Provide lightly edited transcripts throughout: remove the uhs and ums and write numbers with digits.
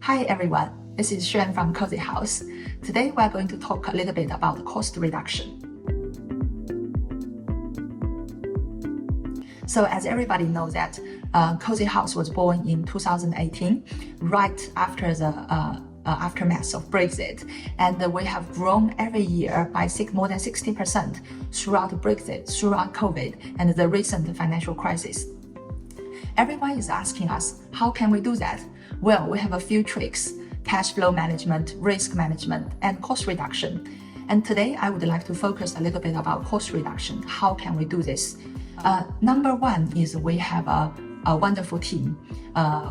Hi everyone, this is Xuan from Cosy Hauz. Today we are going to talk a little bit about cost reduction. So as everybody knows that Cosy Hauz was born in 2018, right after the aftermath of Brexit, and we have grown every year by more than 60% throughout Brexit, throughout COVID, and the recent financial crisis. Everyone is asking us, how can we do that? Well, we have a few tricks: cash flow management, risk management, and cost reduction. And today I would like to focus a little bit about cost reduction. How can we do this? Number one is we have a wonderful team,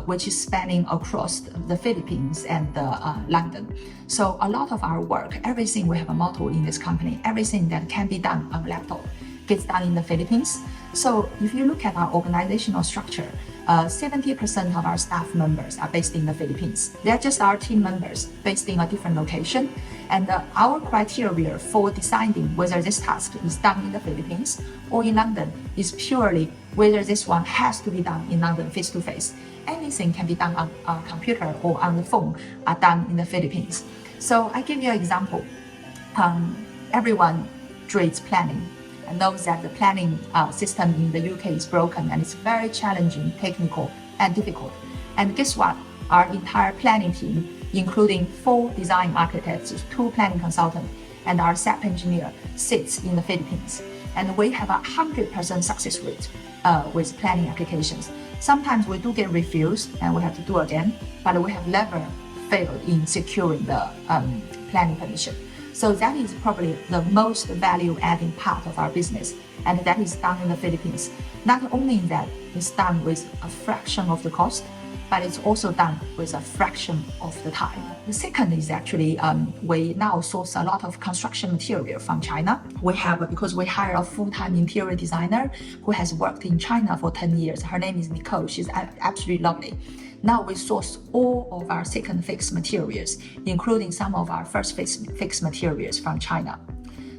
which is spanning across the Philippines and London. So a lot of our work, everything, we have a motto in this company: everything that can be done on a laptop gets done in the Philippines. So if you look at our organizational structure, 70% of our staff members are based in the Philippines. They're just our team members based in a different location. And our criteria for deciding whether this task is done in the Philippines or in London is purely whether this one has to be done in London face-to-face. Anything can be done on a computer or on the phone are done in the Philippines. So I give you an example. Everyone dreads planning and knows that the planning system in the UK is broken and it's very challenging, technical, and difficult. And guess what? Our entire planning team, including 4 design architects, 2 planning consultants, and our SAP engineer, sits in the Philippines. And we have a 100% success rate with planning applications. Sometimes we do get refused and we have to do again, but we have never failed in securing the planning permission. So that is probably the most value-adding part of our business, and that is done in the Philippines. Not only that, it's done with a fraction of the cost, but it's also done with a fraction of the time. The second is actually we now source a lot of construction material from China. Because we hire a full-time interior designer who has worked in China for 10 years. Her name is Nicole. She's absolutely lovely. Now we source all of our second fix materials, including some of our first fix materials from China.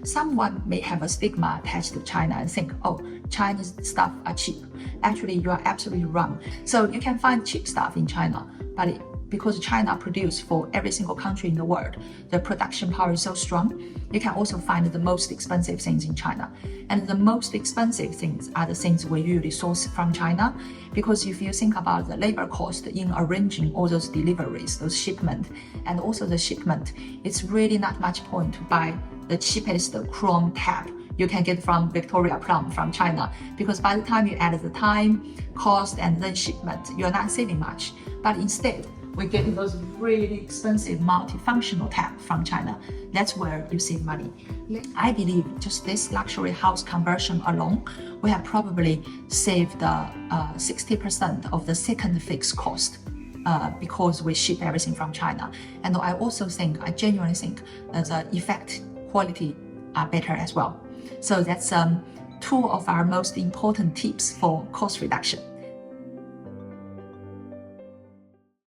Someone may have a stigma attached to China and think, oh, Chinese stuff are cheap. Actually, you are absolutely wrong. So you can find cheap stuff in China, but because China produces for every single country in the world, the production power is so strong, you can also find the most expensive things in China. And the most expensive things are the things we usually source from China, because if you think about the labor cost in arranging all those deliveries, those shipment, and also the shipment, it's really not much point to buy the cheapest chrome tab you can get from Victoria Plum from China, because by the time you add the time, cost, and then shipment, you're not saving much. But instead, we get those really expensive multifunctional tab from China. That's where you save money. I believe just this luxury house conversion alone, we have probably saved 60% of the second fix cost because we ship everything from China. And I genuinely think the effect quality are better as well. So that's 2 of our most important tips for cost reduction.